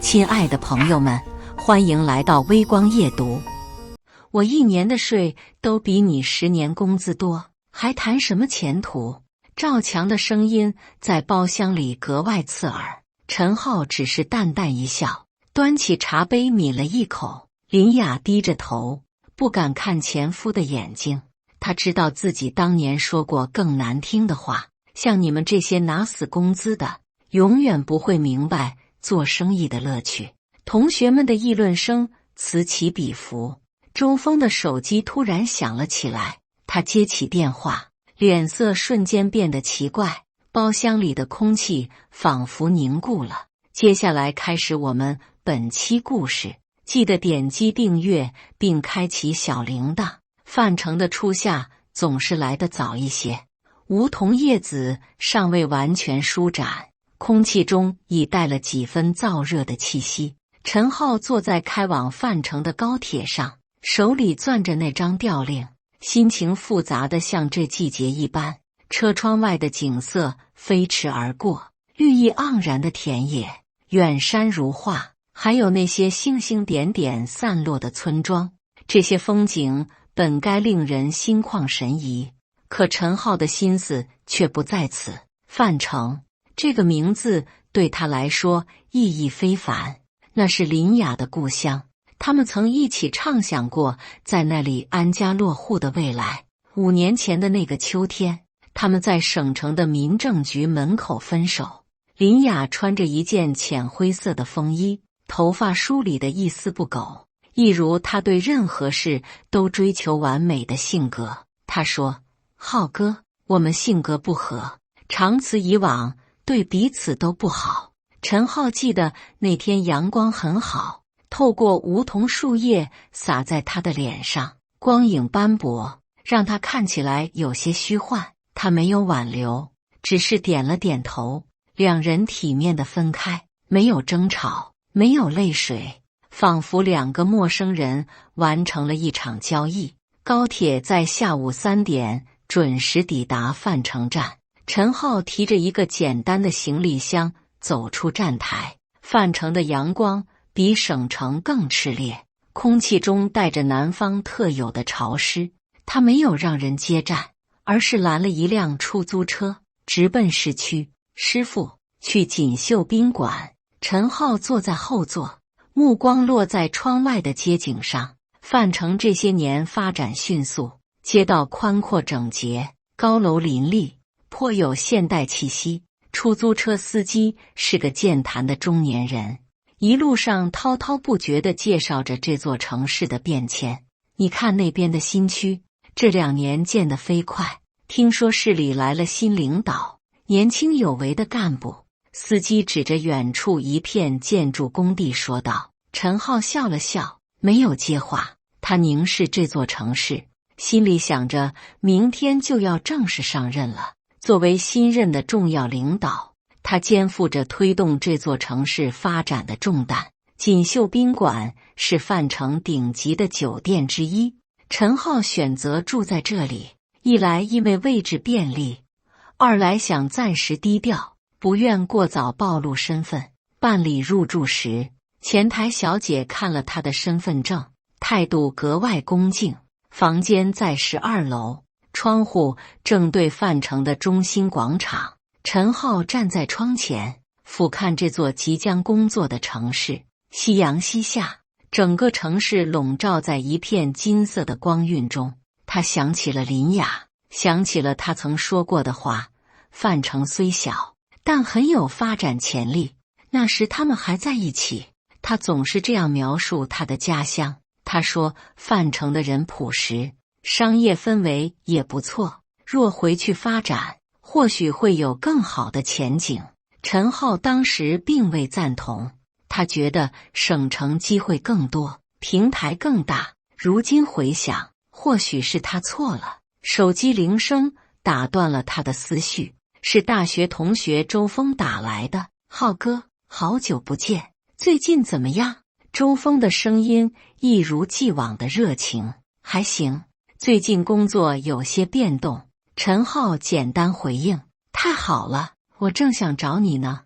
亲爱的朋友们，欢迎来到微光夜读。我1年的税都比你10年工资多，还谈什么前途？赵强的声音在包厢里格外刺耳。陈浩只是淡淡一笑，端起茶杯抿了一口。林雅低着头，不敢看前夫的眼睛。她知道自己当年说过更难听的话，像你们这些拿死工资的，永远不会明白做生意的乐趣。同学们的议论声此起彼伏。周峰的手机突然响了起来，他接起电话，脸色瞬间变得奇怪，包厢里的空气仿佛凝固了。接下来开始我们本期故事，记得点击订阅并开启小铃铛。范成的初夏总是来得早一些，梧桐叶子尚未完全舒展，空气中已带了几分燥热的气息。陈浩坐在开往范城的高铁上，手里攥着那张调令，心情复杂的像这季节一般。车窗外的景色飞驰而过，绿意盎然的田野，远山如画，还有那些星星点点散落的村庄。这些风景本该令人心旷神怡，可陈浩的心思却不在此。范城这个名字对他来说意义非凡，那是林雅的故乡，他们曾一起畅想过在那里安家落户的未来。5年前的那个秋天，他们在省城的民政局门口分手。林雅穿着一件浅灰色的风衣，头发梳理得一丝不苟，一如她对任何事都追求完美的性格。她说：浩哥，我们性格不合，长此以往对彼此都不好。陈浩记得那天阳光很好，透过梧桐树叶洒在他的脸上，光影斑驳，让他看起来有些虚幻。他没有挽留，只是点了点头。两人体面地分开，没有争吵，没有泪水，仿佛2个陌生人完成了一场交易。高铁在下午3点准时抵达范城站。陈浩提着一个简单的行李箱走出站台。范城的阳光比省城更炽烈，空气中带着南方特有的潮湿。他没有让人接站，而是拦了一辆出租车，直奔市区。师傅，去锦绣宾馆。陈浩坐在后座，目光落在窗外的街景上。范城这些年发展迅速，街道宽阔整洁，高楼林立，颇有现代气息。出租车司机是个健谈的中年人，一路上滔滔不绝地介绍着这座城市的变迁。你看那边的新区，这2年建得飞快，听说市里来了新领导，年轻有为的干部。司机指着远处一片建筑工地说道。陈浩笑了笑，没有接话。他凝视这座城市，心里想着明天就要正式上任了。作为新任的重要领导，他肩负着推动这座城市发展的重担。锦绣宾馆是范城顶级的酒店之一，陈浩选择住在这里，一来因为位置便利，二来想暂时低调，不愿过早暴露身份。办理入住时，前台小姐看了他的身份证，态度格外恭敬。房间在12楼，窗户正对范城的中心广场。陈浩站在窗前，俯瞰这座即将工作的城市。夕阳西下，整个城市笼罩在一片金色的光晕中。他想起了林雅，想起了他曾说过的话：范城虽小，但很有发展潜力。那时他们还在一起，他总是这样描述他的家乡。他说范城的人朴实，商业氛围也不错，若回去发展，或许会有更好的前景。陈浩当时并未赞同，他觉得省城机会更多，平台更大。如今回想，或许是他错了。手机铃声打断了他的思绪，是大学同学周峰打来的。浩哥，好久不见，最近怎么样？周峰的声音一如既往的热情。还行，最近工作有些变动。陈浩简单回应。太好了，我正想找你呢。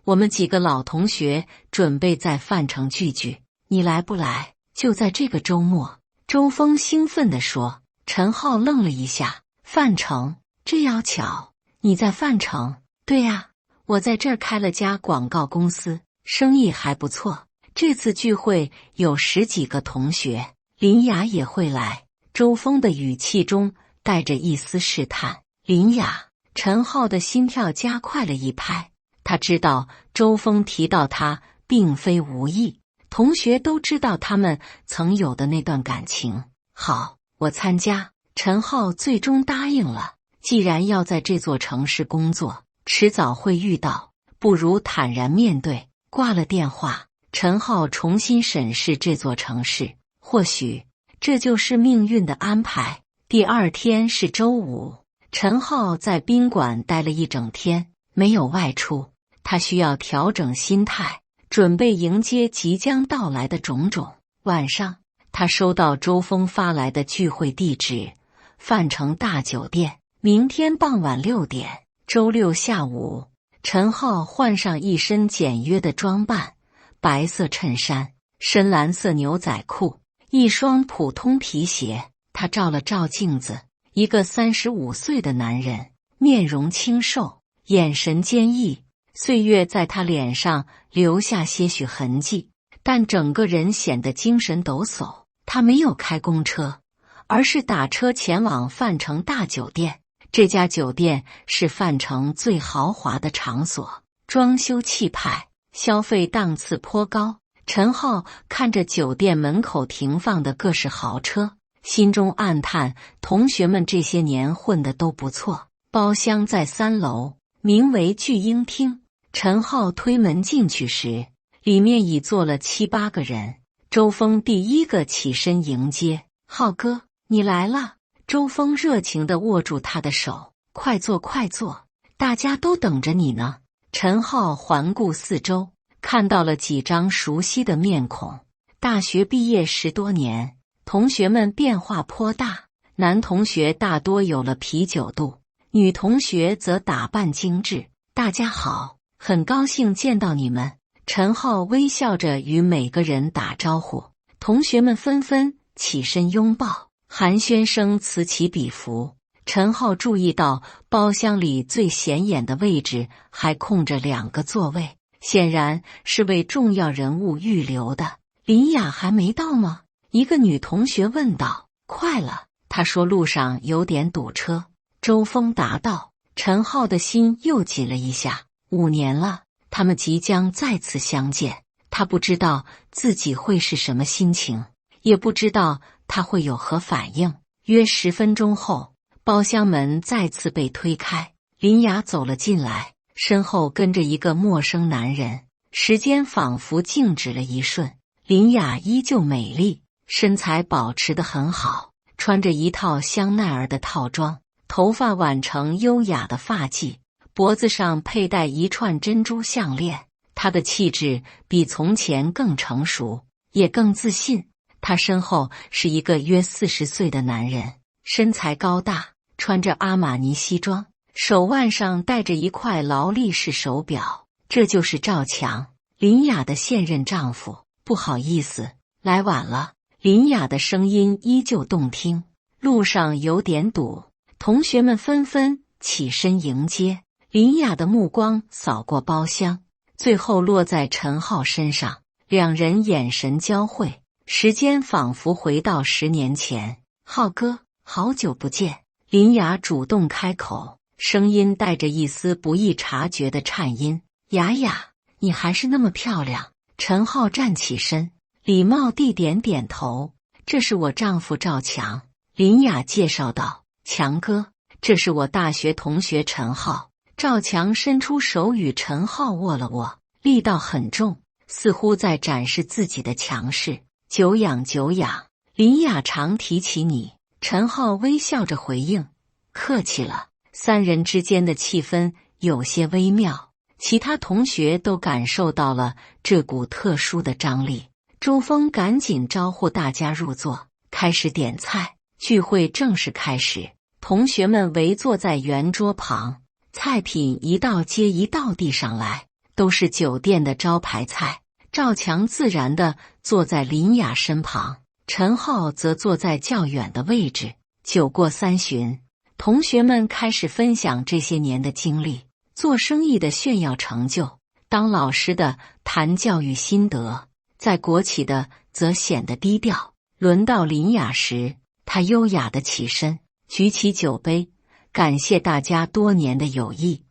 我们几个老同学准备在范城聚聚，你来不来？就在这个周末。周峰兴奋地说。陈浩愣了一下，范城？这要巧，你在范城？对呀，我在这儿开了家广告公司，生意还不错。这次聚会有10几个同学，林雅也会来。周峰的语气中带着一丝试探。林雅，陈浩的心跳加快了一拍。他知道周峰提到他并非无意，同学都知道他们曾有的那段感情。好，我参加。陈浩最终答应了。既然要在这座城市工作，迟早会遇到，不如坦然面对。挂了电话，陈浩重新审视这座城市，或许这就是命运的安排。第二天是周五，陈浩在宾馆待了一整天，没有外出。他需要调整心态，准备迎接即将到来的种种。晚上，他收到周峰发来的聚会地址：范城大酒店，明天傍晚6点，周六下午。陈浩换上一身简约的装扮，白色衬衫、深蓝色牛仔裤，一双普通皮鞋。他照了照镜子，一个35岁的男人，面容清瘦，眼神坚毅。岁月在他脸上留下些许痕迹，但整个人显得精神抖擞。他没有开公车，而是打车前往范城大酒店。这家酒店是范城最豪华的场所，装修气派，消费档次颇高。陈浩看着酒店门口停放的各式豪车，心中暗叹，同学们这些年混得都不错。包厢在3楼，名为聚英厅。陈浩推门进去时，里面已坐了7、8个人。周峰第一个起身迎接。浩哥，你来了。周峰热情地握住他的手，快坐快坐，大家都等着你呢。陈浩环顾四周，看到了几张熟悉的面孔。大学毕业10多年，同学们变化颇大，男同学大多有了啤酒肚，女同学则打扮精致。大家好，很高兴见到你们。陈浩微笑着与每个人打招呼，同学们纷纷起身拥抱，寒暄声此起彼伏。陈浩注意到包厢里最显眼的位置还空着2个座位，显然是为重要人物预留的。林雅还没到吗？一个女同学问道。快了，她说路上有点堵车。周峰答道。陈浩的心又紧了一下。5年了，他们即将再次相见，他不知道自己会是什么心情，也不知道他会有何反应。约10分钟后，包厢门再次被推开，林雅走了进来，身后跟着一个陌生男人。时间仿佛静止了一瞬，林雅依旧美丽，身材保持得很好，穿着一套香奈儿的套装，头发挽成优雅的发髻，脖子上佩戴一串珍珠项链。她的气质比从前更成熟，也更自信。她身后是一个约40岁的男人，身材高大，穿着阿玛尼西装，手腕上戴着一块劳力士手表。这就是赵强，林雅的现任丈夫。不好意思，来晚了。林雅的声音依旧动听。路上有点堵，同学们纷纷起身迎接。林雅的目光扫过包厢，最后落在陈浩身上，两人眼神交汇，时间仿佛回到10年前。浩哥，好久不见。林雅主动开口，声音带着一丝不易察觉的颤音。雅雅，你还是那么漂亮。陈浩站起身，礼貌地点点头。这是我丈夫赵强。林雅介绍道。强哥，这是我大学同学陈浩。赵强伸出手与陈浩握了握，力道很重，似乎在展示自己的强势。久仰久仰，林雅常提起你。陈浩微笑着回应。客气了。3人之间的气氛有些微妙，其他同学都感受到了这股特殊的张力。周峰赶紧招呼大家入座，开始点菜。聚会正式开始，同学们围坐在圆桌旁，菜品一道接一道递上来，都是酒店的招牌菜。赵强自然地坐在林雅身旁，陈浩则坐在较远的位置。酒过三巡，同学们开始分享这些年的经历，做生意的炫耀成就，当老师的谈教育心得，在国企的则显得低调。轮到林雅时，她优雅地起身，举起酒杯，感谢大家多年的友谊。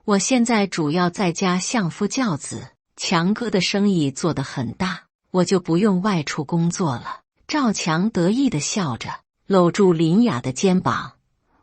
我现在主要在家相夫教子，强哥的生意做得很大，我就不用外出工作了。赵强得意地笑着，搂住林雅的肩膀。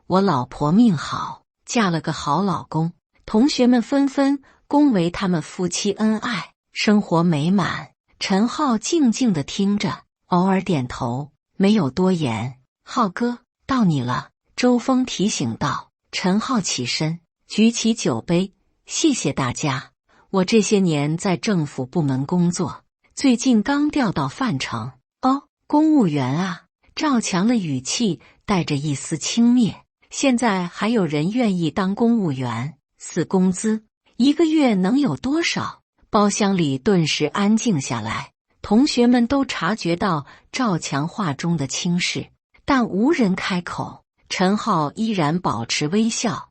我老婆命好，嫁了个好老公。同学们纷纷恭维他们夫妻恩爱，生活美满。陈浩静静地听着，偶尔点头，没有多言。浩哥，到你了。周峰提醒道。陈浩起身，举起酒杯，谢谢大家。我这些年在政府部门工作，最近刚调到范城。哦，公务员啊。赵强的语气带着一丝轻蔑。现在还有人愿意当公务员？死工资一个月能有多少？包厢里顿时安静下来，同学们都察觉到赵强话中的轻视，但无人开口。陈浩依然保持微笑。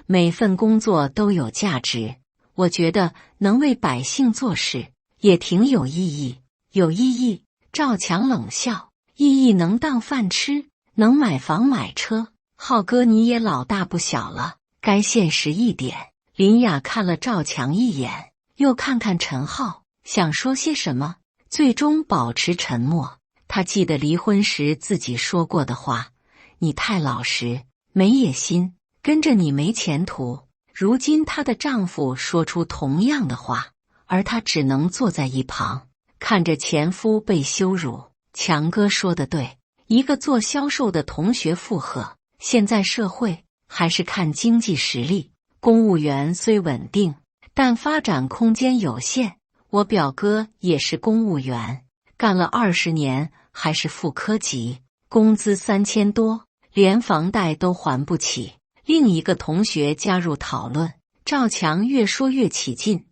每份工作都有价值，我觉得能为百姓做事也挺有意义。有意义？赵强冷笑。意义能当饭吃，能买房买车。浩哥你也老大不小了，该现实一点。林雅看了赵强一眼，又看看陈浩，想说些什么，最终保持沉默。她记得离婚时自己说过的话，你太老实，没野心，跟着你没前途。如今她的丈夫说出同样的话，而她只能坐在一旁，看着前夫被羞辱。强哥说的对，一个做销售的同学附和，现在社会还是看经济实力，公务员虽稳定，但发展空间有限。我表哥也是公务员，干了20年，还是副科级，工资3000多，连房贷都还不起。另一个同学加入讨论，赵强越说越起劲。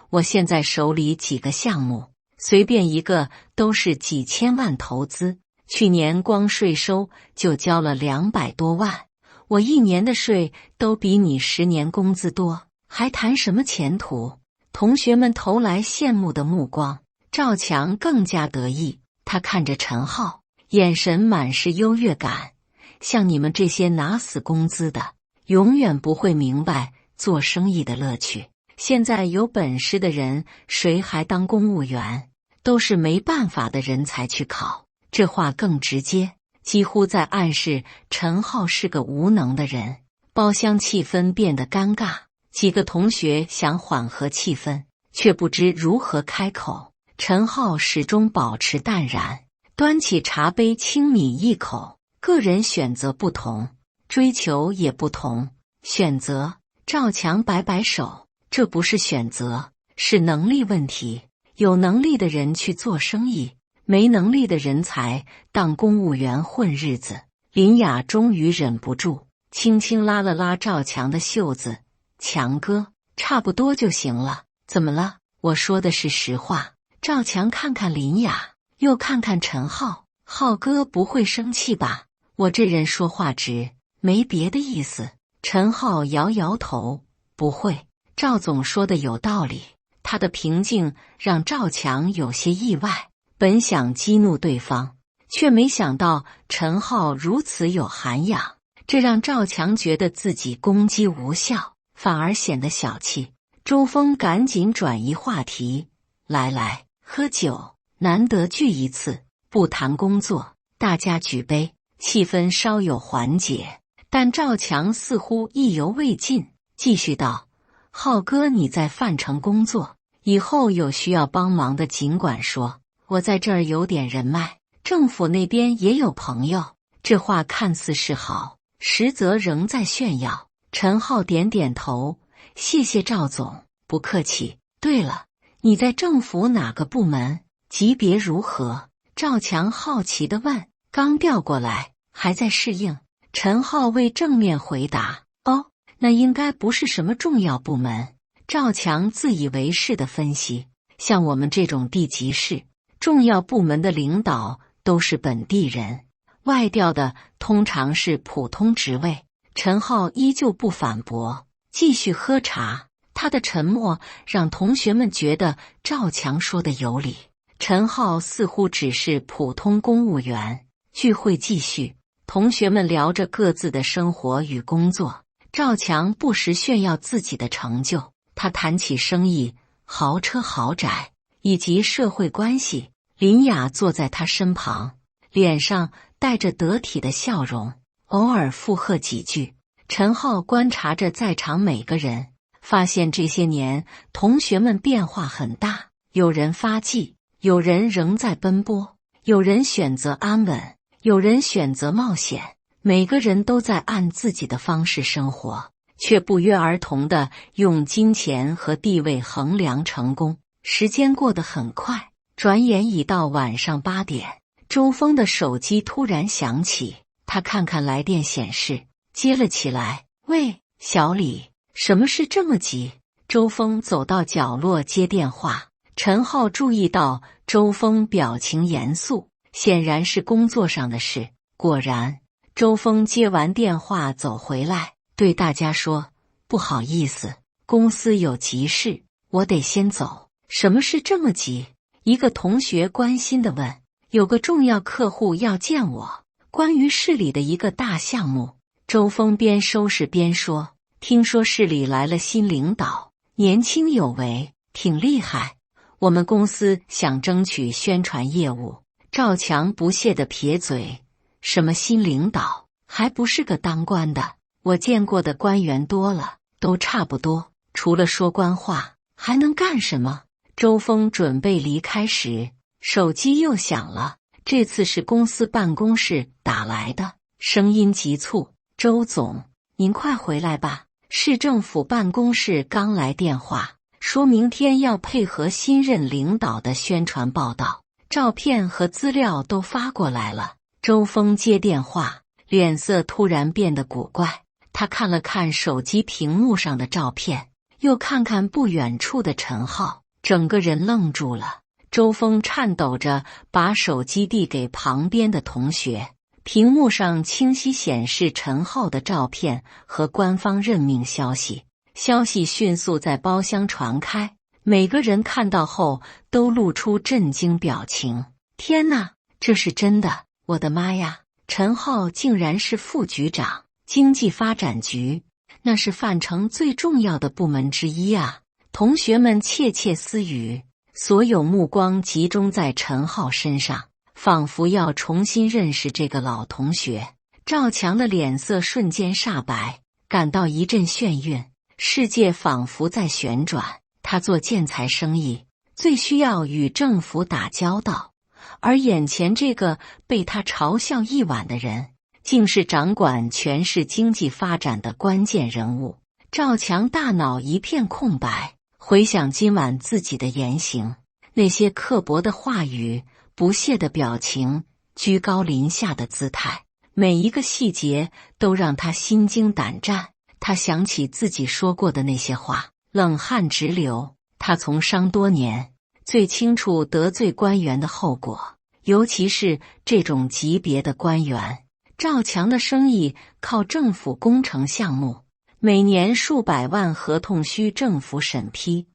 我现在手里几个项目，随便一个都是几千万投资，去年光税收就交了200多万，我一年的税都比你10年工资多，还谈什么前途？同学们投来羡慕的目光，赵强更加得意。他看着陈浩，眼神满是优越感。像你们这些拿死工资的，永远不会明白做生意的乐趣。现在有本事的人，谁还当公务员？都是没办法的人才去考。这话更直接，几乎在暗示陈浩是个无能的人。包厢气氛变得尴尬，几个同学想缓和气氛，却不知如何开口。陈浩始终保持淡然，端起茶杯轻抿一口。个人选择不同，追求也不同。选择？赵强摆摆手，这不是选择，是能力问题。有能力的人去做生意，没能力的人才当公务员混日子。林雅终于忍不住，轻轻拉了拉赵强的袖子。强哥，差不多就行了。怎么了？我说的是实话。赵强看看林雅，又看看陈浩。浩哥不会生气吧？我这人说话直，没别的意思。陈浩摇摇头，不会。赵总说的有道理。他的平静让赵强有些意外，本想激怒对方，却没想到陈浩如此有涵养，这让赵强觉得自己攻击无效，反而显得小气。周峰赶紧转移话题，来，喝酒，难得聚一次，不谈工作，大家举杯。气氛稍有缓解，但赵强似乎意犹未尽，继续道：浩哥，你在范城工作，以后有需要帮忙的尽管说，我在这儿有点人脉，政府那边也有朋友。这话看似是好，实则仍在炫耀。陈浩点点头，谢谢赵总，不客气。对了，你在政府哪个部门？级别如何？赵强好奇地问。刚调过来，还在适应。陈浩未正面回答。哦，那应该不是什么重要部门，赵强自以为是地分析，像我们这种地级市重要部门的领导都是本地人，外调的通常是普通职位。陈浩依旧不反驳，继续喝茶。他的沉默让同学们觉得赵强说的有理。陈浩似乎只是普通公务员。聚会继续，同学们聊着各自的生活与工作。赵强不时炫耀自己的成就，他谈起生意、豪车豪宅以及社会关系。林雅坐在他身旁，脸上带着得体的笑容，偶尔附和几句。陈浩观察着在场每个人，发现这些年同学们变化很大，有人发迹，有人仍在奔波，有人选择安稳，有人选择冒险。每个人都在按自己的方式生活，却不约而同地用金钱和地位衡量成功。时间过得很快，转眼已到晚上8点。周峰的手机突然响起，他看看来电显示，接了起来。喂，小李，什么事这么急？周峰走到角落接电话。陈浩注意到周峰表情严肃，显然是工作上的事。果然，周峰接完电话走回来，对大家说：“不好意思，公司有急事，我得先走。”什么事这么急？一个同学关心地问。有个重要客户要见我，关于市里的一个大项目。周峰边收拾边说：“听说市里来了新领导，年轻有为，挺厉害。我们公司想争取宣传业务。”赵强不屑地撇嘴：“什么新领导？还不是个当官的？我见过的官员多了，都差不多，除了说官话，还能干什么？”周峰准备离开时，手机又响了。这次是公司办公室打来的，声音急促：“周总，您快回来吧，市政府办公室刚来电话，说明天要配合新任领导的宣传报道，照片和资料都发过来了。”周峰接电话，脸色突然变得古怪。他看了看手机屏幕上的照片，又看看不远处的陈浩，整个人愣住了。周峰颤抖着把手机递给旁边的同学，屏幕上清晰显示陈浩的照片和官方任命消息。消息迅速在包厢传开，每个人看到后都露出震惊表情。天哪，这是真的！我的妈呀，陈浩竟然是副局长，经济发展局，那是范城最重要的部门之一啊！同学们窃窃私语，所有目光集中在陈浩身上，仿佛要重新认识这个老同学。赵强的脸色瞬间煞白，感到一阵眩晕，世界仿佛在旋转。他做建材生意，最需要与政府打交道，而眼前这个被他嘲笑一晚的人，竟是掌管全市经济发展的关键人物。赵强大脑一片空白，回想今晚自己的言行，那些刻薄的话语，不屑的表情，居高临下的姿态，每一个细节都让他心惊胆战。他想起自己说过的那些话，冷汗直流。他从商多年，最清楚得罪官员的后果，尤其是这种级别的官员。赵强的生意靠政府工程项目，每年数百万合同需政府审批，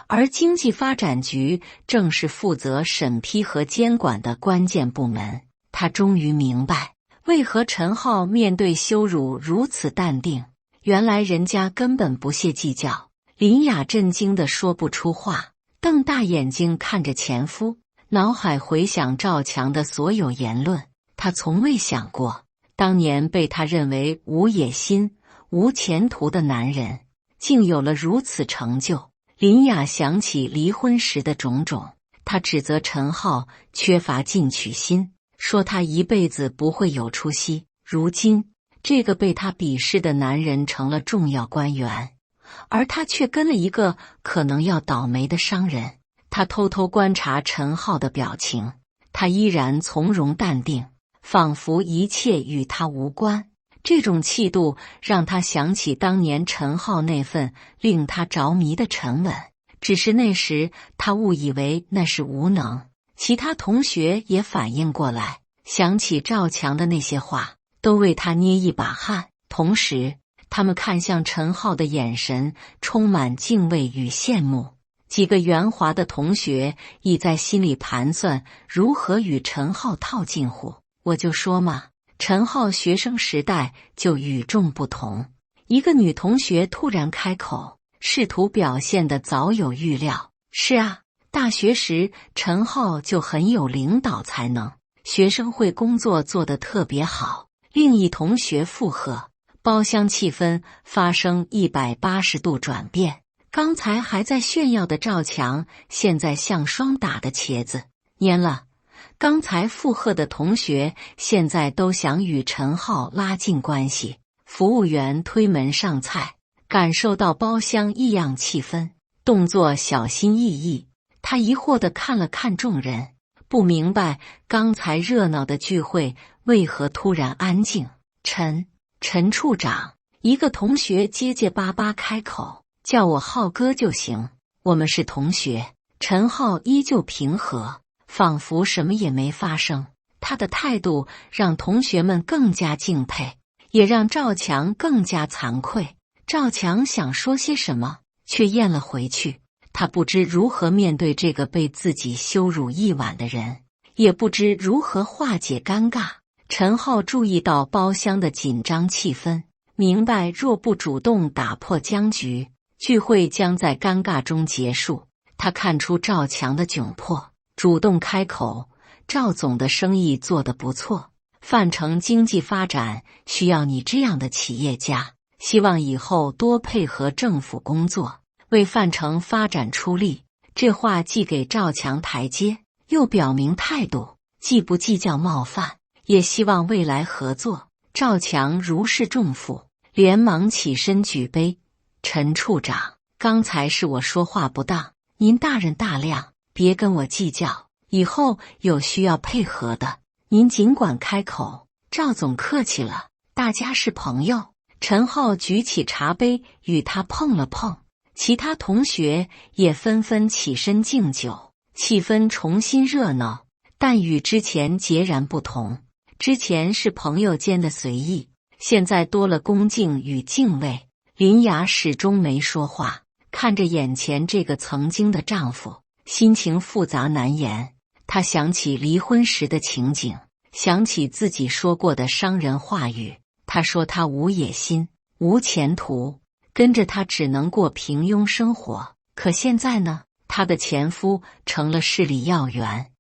而经济发展局正是负责审批和监管的关键部门。他终于明白，为何陈浩面对羞辱如此淡定，原来人家根本不屑计较。林雅震惊地说不出话，瞪大眼睛看着前夫，脑海回想赵强的所有言论。他从未想过，当年被他认为无野心、无前途的男人，竟有了如此成就。林雅想起离婚时的种种，她指责陈浩缺乏进取心，说他一辈子不会有出息。如今，这个被他鄙视的男人成了重要官员，而他却跟了一个可能要倒霉的商人。他偷偷观察陈浩的表情，他依然从容淡定，仿佛一切与他无关。这种气度让他想起当年陈浩那份令他着迷的沉稳，只是那时他误以为那是无能。其他同学也反应过来，想起赵强的那些话，都为他捏一把汗。同时，他们看向陈浩的眼神充满敬畏与羡慕。几个圆滑的同学已在心里盘算如何与陈浩套近乎。我就说嘛，陈浩学生时代就与众不同。一个女同学突然开口，试图表现得早有预料。是啊，大学时陈浩就很有领导才能，学生会工作做得特别好。另一同学附和，包厢气氛发生180度转变。刚才还在炫耀的赵强，现在像霜打的茄子，蔫了。刚才附和的同学，现在都想与陈浩拉近关系。服务员推门上菜，感受到包厢异样气氛，动作小心翼翼。他疑惑地看了看众人，不明白刚才热闹的聚会为何突然安静。陈处长，一个同学结结巴巴开口，叫我浩哥就行，我们是同学。陈浩依旧平和，仿佛什么也没发生。他的态度让同学们更加敬佩，也让赵强更加惭愧。赵强想说些什么，却咽了回去。他不知如何面对这个被自己羞辱一晚的人，也不知如何化解尴尬。陈浩注意到包厢的紧张气氛，明白若不主动打破僵局，聚会将在尴尬中结束。他看出赵强的窘迫，主动开口：赵总的生意做得不错，范城经济发展需要你这样的企业家，希望以后多配合政府工作，为范城发展出力。这话既给赵强台阶，又表明态度，既不计较冒犯，也希望未来合作。赵强如释重负，连忙起身举杯：陈处长，刚才是我说话不当，您大人大量，别跟我计较，以后有需要配合的，您尽管开口。赵总客气了，大家是朋友。陈浩举起茶杯与他碰了碰，其他同学也纷纷起身敬酒，气氛重新热闹，但与之前截然不同。之前是朋友间的随意，现在多了恭敬与敬畏。林雅始终没说话，看着眼前这个曾经的丈夫，心情复杂难言。她想起离婚时的情景，想起自己说过的伤人话语。她说她无野心，无前途，跟着他只能过平庸生活。可现在呢，她的前夫成了势力要员，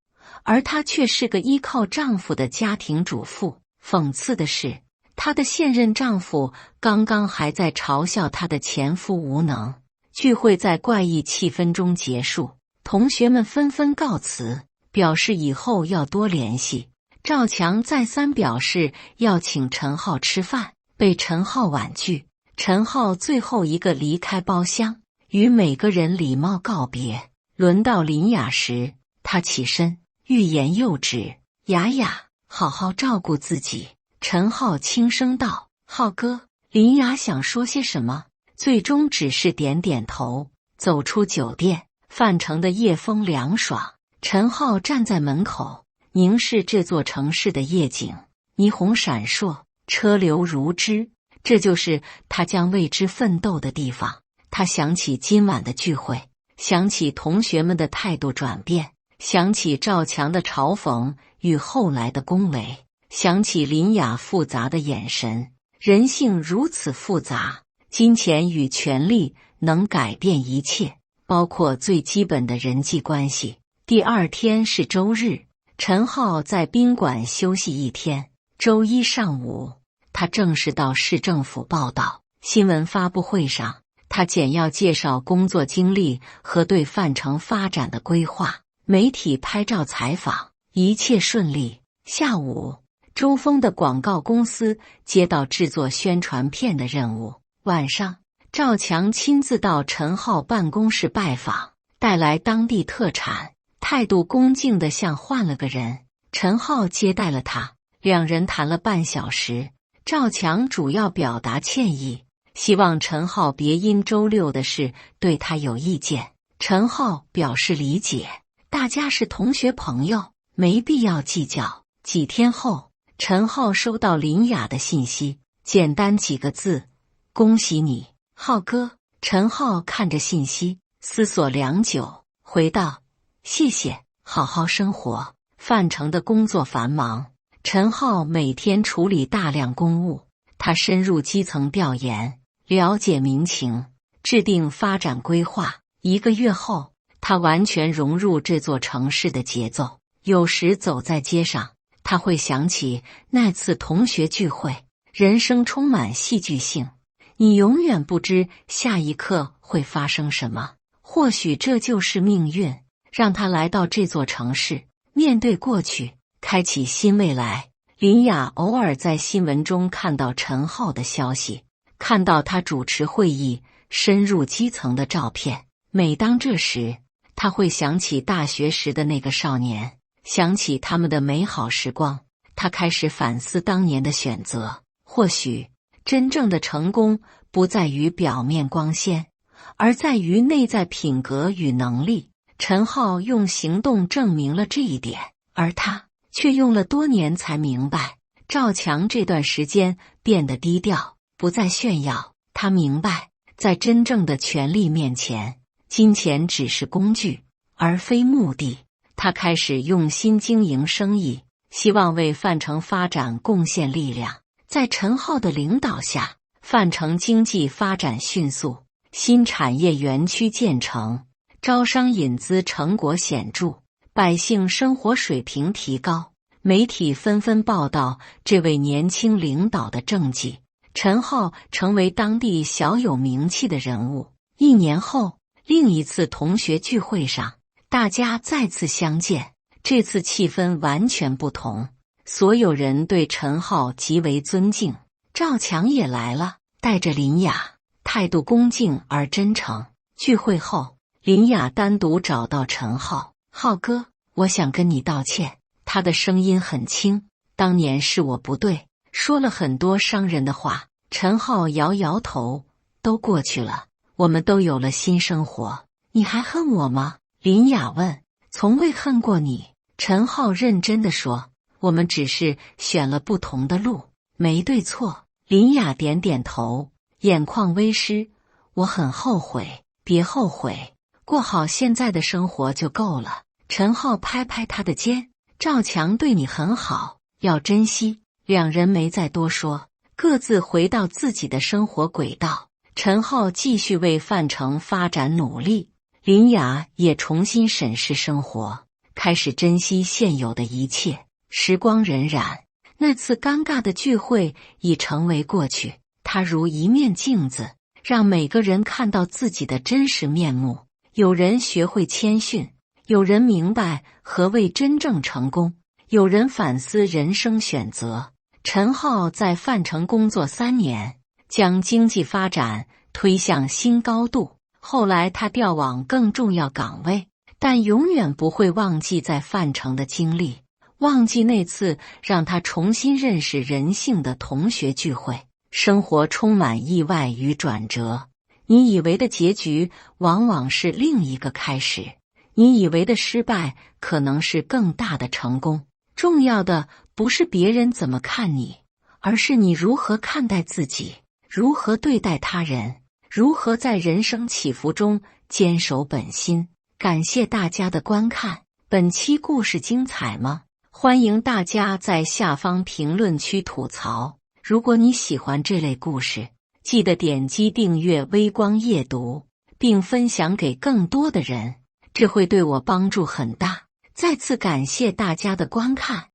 而她却是个依靠丈夫的家庭主妇。讽刺的是，她的现任丈夫刚刚还在嘲笑她的前夫无能。聚会在怪异气氛中结束，同学们纷纷告辞，表示以后要多联系。赵强再三表示要请陈浩吃饭，被陈浩婉拒。陈浩最后一个离开包厢，与每个人礼貌告别。轮到林雅时，他起身欲言又止：雅雅，好好照顾自己。陈浩轻声道：浩哥。林雅想说些什么，最终只是点点头。走出酒店，范城的夜风凉爽。陈浩站在门口，凝视这座城市的夜景，霓虹闪烁，车流如织，这就是他将为之奋斗的地方。他想起今晚的聚会，想起同学们的态度转变，想起赵强的嘲讽与后来的恭维，想起林雅复杂的眼神。人性如此复杂，金钱与权力能改变一切，包括最基本的人际关系。第二天是周日，陈浩在宾馆休息一天。周一上午，他正式到市政府报道。新闻发布会上，他简要介绍工作经历和对范城发展的规划。媒体拍照采访，一切顺利。下午，周峰的广告公司接到制作宣传片的任务。晚上，赵强亲自到陈浩办公室拜访，带来当地特产，态度恭敬得像换了个人。陈浩接待了他，两人谈了半小时。赵强主要表达歉意，希望陈浩别因周六的事对他有意见。陈浩表示理解，大家是同学朋友，没必要计较。几天后，陈浩收到林雅的信息，简单几个字：恭喜你，浩哥。陈浩看着信息，思索良久，回道：谢谢，好好生活。范成的工作繁忙，陈浩每天处理大量公务，他深入基层调研，了解民情，制定发展规划。1个月后，他完全融入这座城市的节奏。有时走在街上，他会想起那次同学聚会，人生充满戏剧性，你永远不知下一刻会发生什么。或许这就是命运，让他来到这座城市，面对过去，开启新未来。林雅偶尔在新闻中看到陈浩的消息，看到他主持会议、深入基层的照片。每当这时，他会想起大学时的那个少年，想起他们的美好时光。他开始反思当年的选择。或许真正的成功不在于表面光鲜，而在于内在品格与能力。陈浩用行动证明了这一点，而他却用了多年才明白。赵强这段时间变得低调，不再炫耀。他明白，在真正的权力面前，金钱只是工具，而非目的。他开始用心经营生意，希望为范城发展贡献力量。在陈浩的领导下，范城经济发展迅速，新产业园区建成，招商引资成果显著，百姓生活水平提高。媒体纷纷报道这位年轻领导的政绩，陈浩成为当地小有名气的人物。1年后，另一次同学聚会上，大家再次相见，这次气氛完全不同。所有人对陈浩极为尊敬，赵强也来了，带着林雅，态度恭敬而真诚。聚会后，林雅单独找到陈浩：浩哥，我想跟你道歉。他的声音很轻，当年是我不对，说了很多伤人的话。陈浩摇摇头，都过去了，我们都有了新生活。你还恨我吗？林雅问。从未恨过你，陈浩认真地说，我们只是选了不同的路，没对错。林雅点点头，眼眶微湿。我很后悔。别后悔，过好现在的生活就够了。陈浩拍拍他的肩，赵强对你很好，要珍惜。2人没再多说，各自回到自己的生活轨道。陈浩继续为范城发展努力，林雅也重新审视生活，开始珍惜现有的一切。时光荏苒，那次尴尬的聚会已成为过去。它如一面镜子，让每个人看到自己的真实面目。有人学会谦逊，有人明白何谓真正成功，有人反思人生选择。陈浩在范城工作3年，将经济发展推向新高度。后来他调往更重要岗位，但永远不会忘记在范城的经历，忘记那次让他重新认识人性的同学聚会。生活充满意外与转折，你以为的结局往往是另一个开始，你以为的失败可能是更大的成功。重要的不是别人怎么看你，而是你如何看待自己，如何对待他人，如何在人生起伏中坚守本心。感谢大家的观看，本期故事精彩吗？欢迎大家在下方评论区吐槽。如果你喜欢这类故事，记得点击订阅微光夜读，并分享给更多的人，这会对我帮助很大。再次感谢大家的观看。